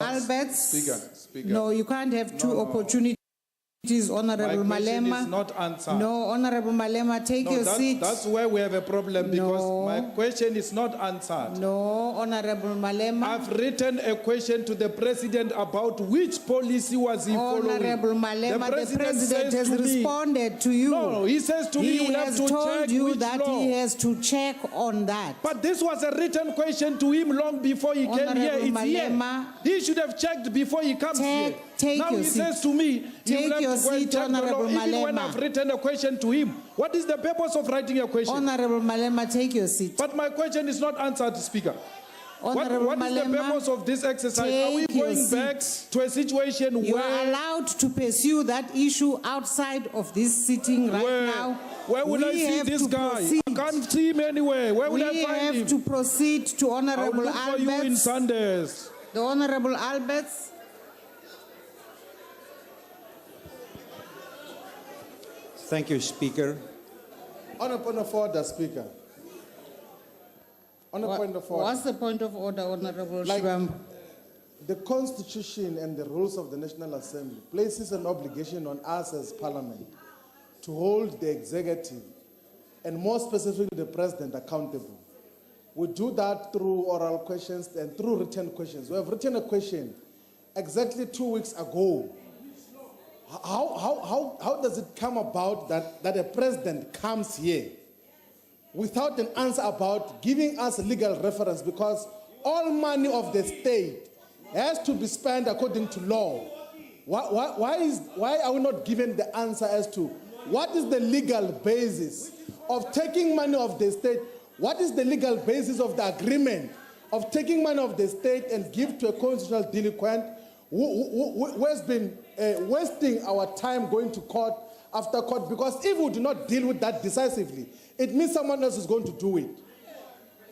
Alberts. Speaker. No, you can't have two opportunities, Honorable My question Malema. is not answered. No, Honorable Malema, take your seat. That's where we have a problem, because No. my question is not answered. No, Honorable Malema. I've written a question to the president about which policy was he following. Honorable Malema, the president has says to me- responded to you. No, he says to me, He you have has to told check you which that law. he has to check on that. But this was a written question to him long before he came here. Honorable It's Malema, here. He should have checked before he comes here. take now your he seat. says to me, Take you have your to go and seat, check the law, Honorable even when Malema. I've written a question to him. What is the purpose of writing a question? Honorable Malema, take your seat. But my question is not answered, Speaker. Honorable What is the Malema, purpose of this exercise? Are we take your going back to a situation You where... are allowed to pursue that issue outside of this sitting right now. Where would I We see have this to guy? proceed. I can't see him anywhere. Where would I We find him? have to proceed to I will Honorable look for you in Alberts. Sundays. The Honorable Alberts. Thank you, Speaker. On a point of order, Speaker. On a point of order. What's the point of order, Honorable Like- Shivambu? The Constitution and the rules of the National Assembly places an obligation on us as Parliament to hold the executive, and more specifically the President, accountable. We do that through oral questions and through written questions. We have written a question exactly 2 weeks ago. How does it come about that a president comes here without an answer about giving us legal reference, because all money of the state has to be spent according to law? Why are we not given the answer as to what is the legal basis of taking money of the state? What is the legal basis of the agreement of taking money of the state and give to a constitutional delinquent who has been wasting our time going to court after court? Because if we do not deal with that decisively, it means someone else is going to do it.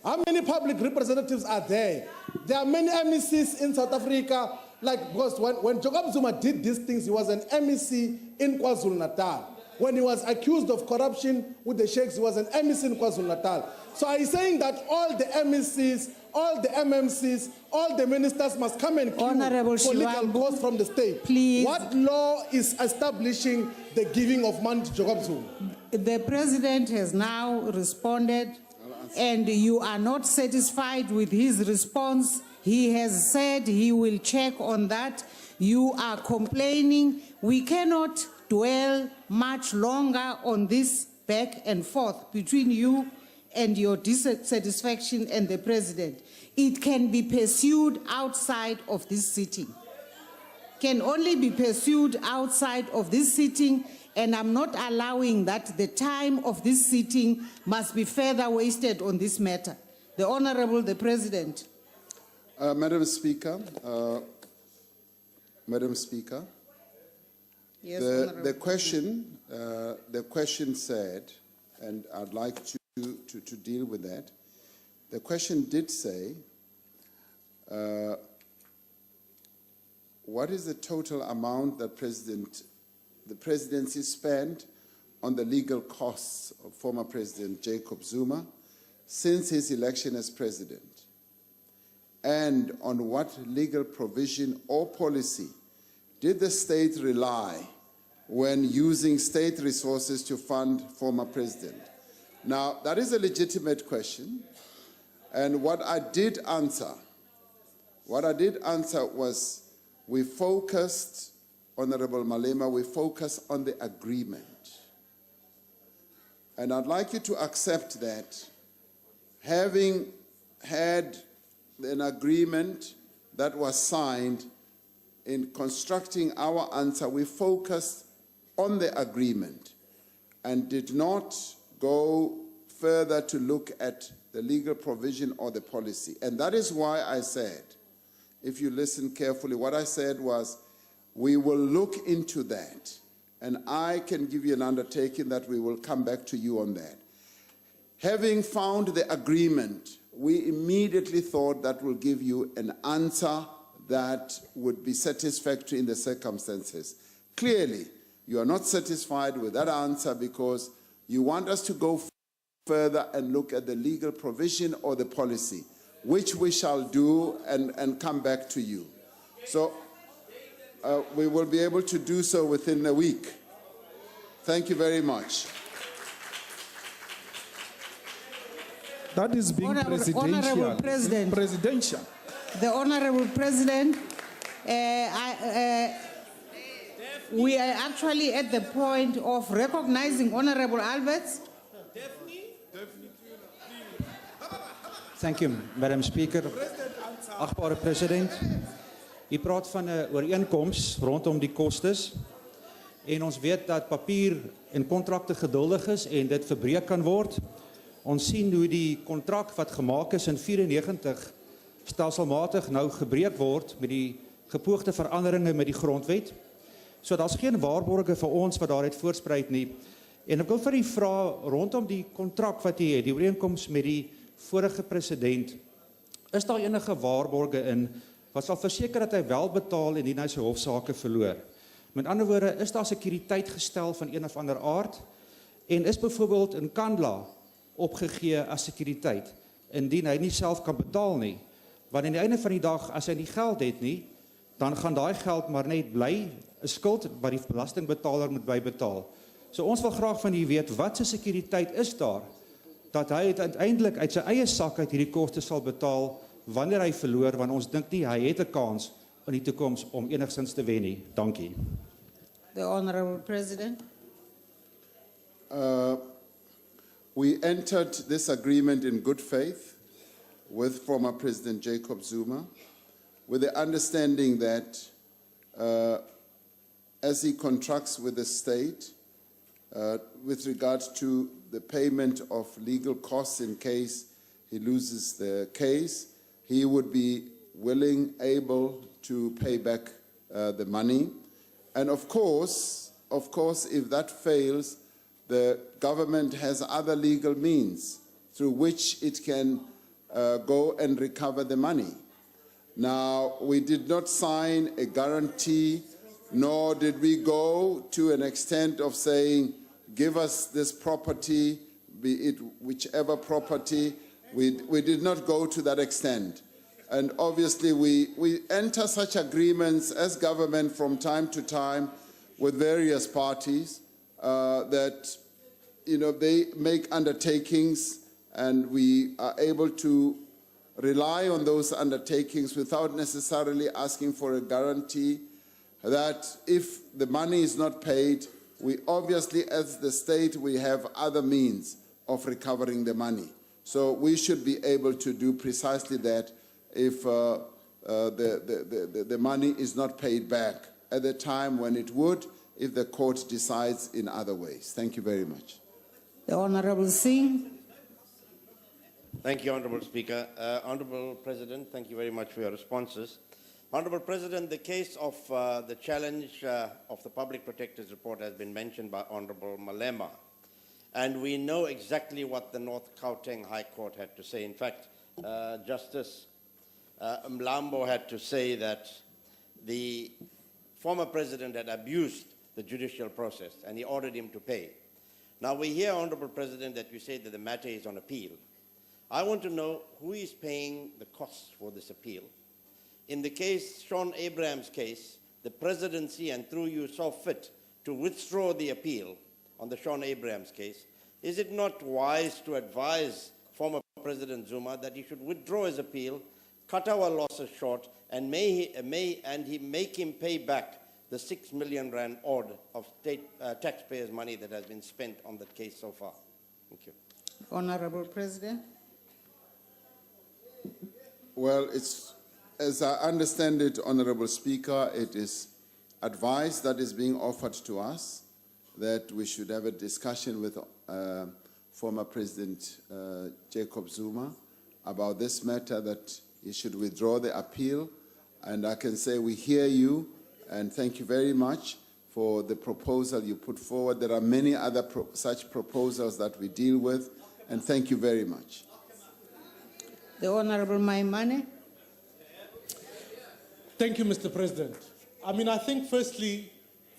How many public representatives are there? There are many MECs in South Africa. Like, because when Jacob Zuma did these things, he was an MEC in KwaZulu-Natal. When he was accused of corruption with the sheikhs, he was an MEC in KwaZulu-Natal. So are you saying that all the MECs, all the MMCs, all the ministers must come and queue for legal costs from the state? Please. What law is establishing the giving of money to Jacob Zuma? The President has now responded, and you are not satisfied with his response. He has said he will check on that. You are complaining. We cannot dwell much longer on this back and forth between you and your dissatisfaction and the President. It can be pursued outside of this sitting. Can only be pursued outside of this sitting, and I'm not allowing that the time of this sitting must be further wasted on this matter. The Honorable, the President. Madam Speaker, Yes, the question said, and I'd like to deal with that. The question did say, what is the total amount that the presidency spent on the legal costs of former President Jacob Zuma since his election as president? And on what legal provision or policy did the state rely when using state resources to fund former president? Now, that is a legitimate question. And what I did answer was, we focused, Honorable Malema, we focused on the agreement. And I'd like you to accept that, having had an agreement that was signed, in constructing our answer, we focused on the agreement and did not go further to look at the legal provision or the policy. And that is why I said, if you listen carefully, what I said was, we will look into that. And I can give you an undertaking that we will come back to you on that. Having found the agreement, we immediately thought that will give you an answer that would be satisfactory in the circumstances. Clearly, you are not satisfied with that answer because you want us to go further and look at the legal provision or the policy, which we shall do and come back to you. So we will be able to do so within a week. Thank you very much. That is being Honorable President. Presidential. The Honorable President, we are actually at the point of recognizing Honorable Alberts. Thank you, Madam Speaker. Agbare President, u praat van 'n ooreenkoms rondom die kostes en ons weet dat papier en kontrakte geduldig is en dit verbreek kan word. Ons sien hoe die kontrak wat gemaak is in 94 stelselmatig nou gebreek word met die gepoogde veranderinge met die grondwet. So daar's geen waarborge vir ons wat daaruit voorspruit nie. En ek wil vir u vra rondom die kontrak wat u het, die ooreenkoms met die vorige president, is daar enige waarborge in wat sal verseker dat hy wel betaal indien hy sy hofsaake verloor? Met ander woorde, is daar sekuriteit gestel van een of ander aard en is byvoorbeeld in Kandla opgegee as sekuriteit indien hy nie self kan betaal nie? Want aan die einde van die dag, as hy nie geld het nie, dan gaan daai geld maar net bly 'n skuld wat die belastingbetaler moet bybetaal. So ons wil graag van u weet, wat se sekuriteit is daar dat hy uiteindelik uit sy eie sak uit hierdie koste sal betaal wanneer hy verloor, want ons dink nie hy het 'n kans in die toekoms om enigstens te wen nie. Dankie. The Honorable President. We entered this agreement in good faith with former President Jacob Zuma, with the understanding that as he contracts with the state with regard to the payment of legal costs in case he loses the case, he would be willing, able to pay back the money. And of course, if that fails, the government has other legal means through which it can go and recover the money. Now, we did not sign a guarantee, nor did we go to an extent of saying, give us this property, be it whichever property. We did not go to that extent. And obviously, we enter such agreements as government from time to time with various parties that, they make undertakings, and we are able to rely on those undertakings without necessarily asking for a guarantee that if the money is not paid, we obviously, as the state, we have other means of recovering the money. So we should be able to do precisely that if the money is not paid back at the time when it would, if the court decides in other ways. Thank you very much. The Honorable Singh. Thank you, Honorable Speaker. Honorable President, thank you very much for your responses. Honorable President, the case of the challenge of the Public Protector's report has been mentioned by Honorable Malema. And we know exactly what the North Gauteng High Court had to say. In fact, Justice Mlambo had to say that the former president had abused the judicial process and he ordered him to pay. Now we hear, Honorable President, that you say that the matter is on appeal. I want to know who is paying the costs for this appeal. In the case, Sean Abraham's case, the presidency, and through you, saw fit to withdraw the appeal on the Sean Abraham's case. Is it not wise to advise former President Zuma that he should withdraw his appeal, cut our losses short, and make him pay back the 6 million rand odd of state taxpayers' money that has been spent on that case so far? Thank you. Honorable President. Well, as I understand it, Honorable Speaker, it is advice that is being offered to us that we should have a discussion with former President Jacob Zuma about this matter, that he should withdraw the appeal. And I can say we hear you, and thank you very much for the proposal you put forward. There are many other such proposals that we deal with, and thank you very much. The Honorable Maimane. Thank you, Mr. President. I think firstly,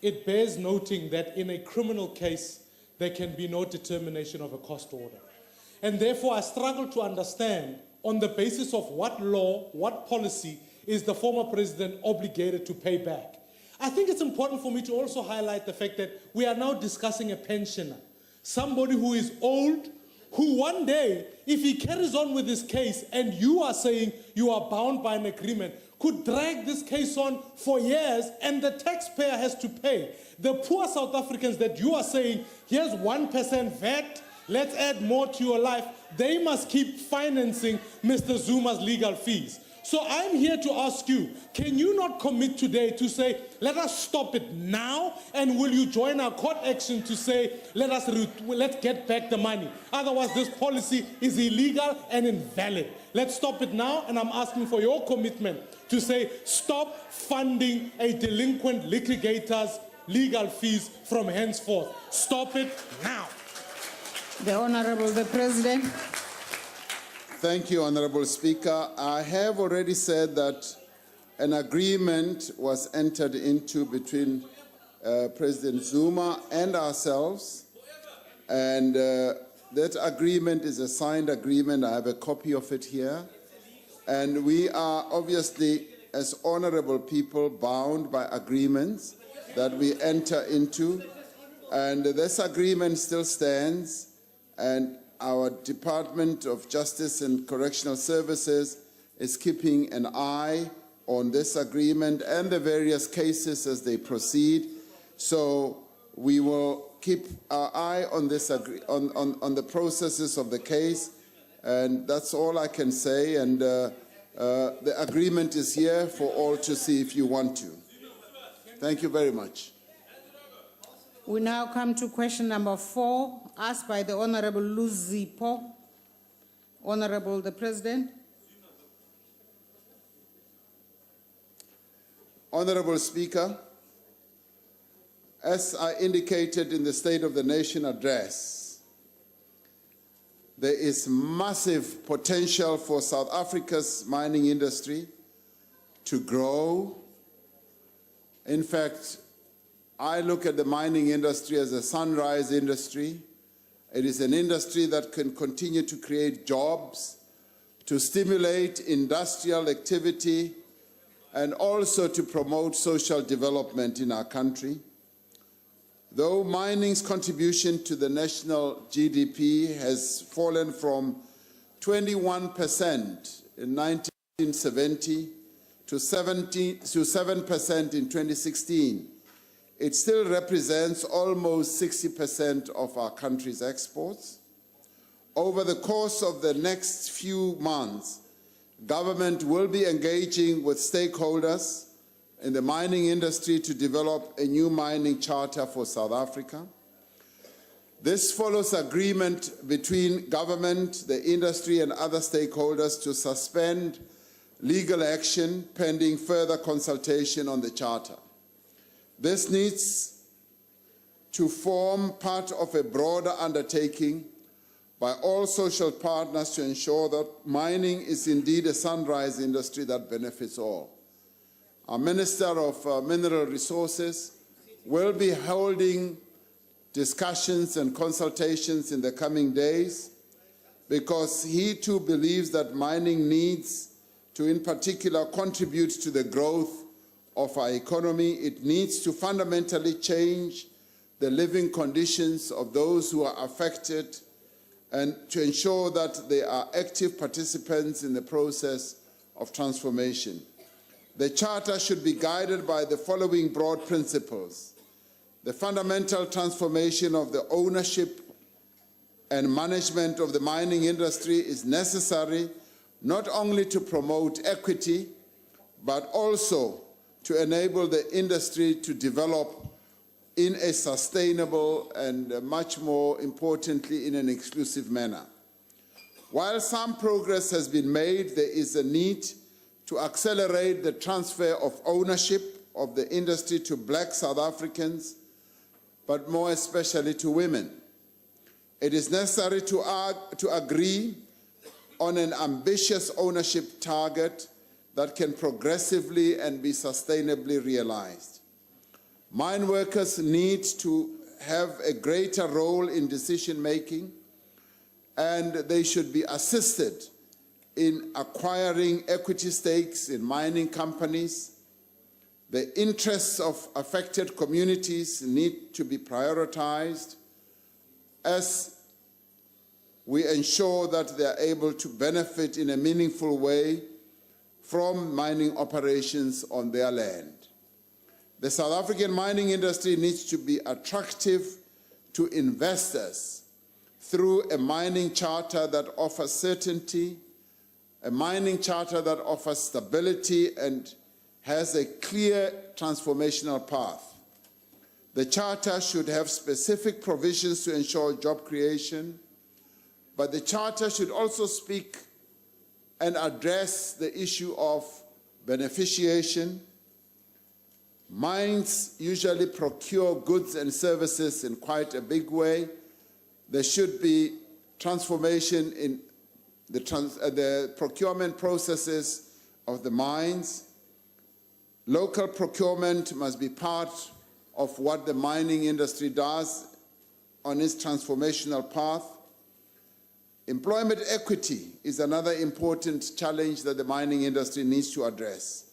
it bears noting that in a criminal case, there can be no determination of a cost order. And therefore, I struggle to understand on the basis of what law, what policy is the former president obligated to pay back? I think it's important for me to also highlight the fact that we are now discussing a pensioner, somebody who is old, who one day, if he carries on with this case and you are saying you are bound by an agreement, could drag this case on for years and the taxpayer has to pay. The poor South Africans that you are saying, here's 1% VAT, let's add more to your life, they must keep financing Mr. Zuma's legal fees. So I'm here to ask you, can you not commit today to say, let us stop it now, and will you join our court action to say, let's get back the money? Otherwise, this policy is illegal and invalid. Let's stop it now, and I'm asking for your commitment to say, stop funding a delinquent litigator's legal fees from henceforth. Stop it now. The Honorable the President. Thank you, Honorable Speaker. I have already said that an agreement was entered into between President Zuma and ourselves, and that agreement is a signed agreement. I have a copy of it here. And we are obviously, as honorable people, bound by agreements that we enter into. And this agreement still stands, and our Department of Justice and Correctional Services is keeping an eye on this agreement and the various cases as they proceed. So we will keep our eye on this on the processes of the case, and that's all I can say. And the agreement is here for all to see if you want to. Thank you very much. We now come to question number 4, asked by the Honorable Luzipo. Honorable the President. Honorable Speaker, as I indicated in the State of the Nation address, there is massive potential for South Africa's mining industry to grow. In fact, I look at the mining industry as a sunrise industry. It is an industry that can continue to create jobs, to stimulate industrial activity, and also to promote social development in our country. Though mining's contribution to the national GDP has fallen from 21% in 1970 to 7% in 2016, it still represents almost 60% of our country's exports. Over the course of the next few months, government will be engaging with stakeholders in the mining industry to develop a new mining charter for South Africa. This follows agreement between government, the industry, and other stakeholders to suspend legal action pending further consultation on the charter. This needs to form part of a broader undertaking by all social partners to ensure that mining is indeed a sunrise industry that benefits all. Our Minister of Mineral Resources will be holding discussions and consultations in the coming days because he too believes that mining needs to, in particular, contribute to the growth of our economy. It needs to fundamentally change the living conditions of those who are affected and to ensure that they are active participants in the process of transformation. The Charter should be guided by the following broad principles. The fundamental transformation of the ownership and management of the mining industry is necessary not only to promote equity, but also to enable the industry to develop in a sustainable and much more importantly in an exclusive manner. While some progress has been made, there is a need to accelerate the transfer of ownership of the industry to Black South Africans, but more especially to women. It is necessary to agree on an ambitious ownership target that can progressively and be sustainably realized. Mine workers need to have a greater role in decision-making, and they should be assisted in acquiring equity stakes in mining companies. The interests of affected communities need to be prioritized as we ensure that they are able to benefit in a meaningful way from mining operations on their land. The South African mining industry needs to be attractive to investors through a mining charter that offers certainty, a mining charter that offers stability and has a clear transformational path. The charter should have specific provisions to ensure job creation, but the charter should also speak and address the issue of beneficiation. Mines usually procure goods and services in quite a big way. There should be transformation in the procurement processes of the mines. Local procurement must be part of what the mining industry does on its transformational path. Employment equity is another important challenge that the mining industry needs to address.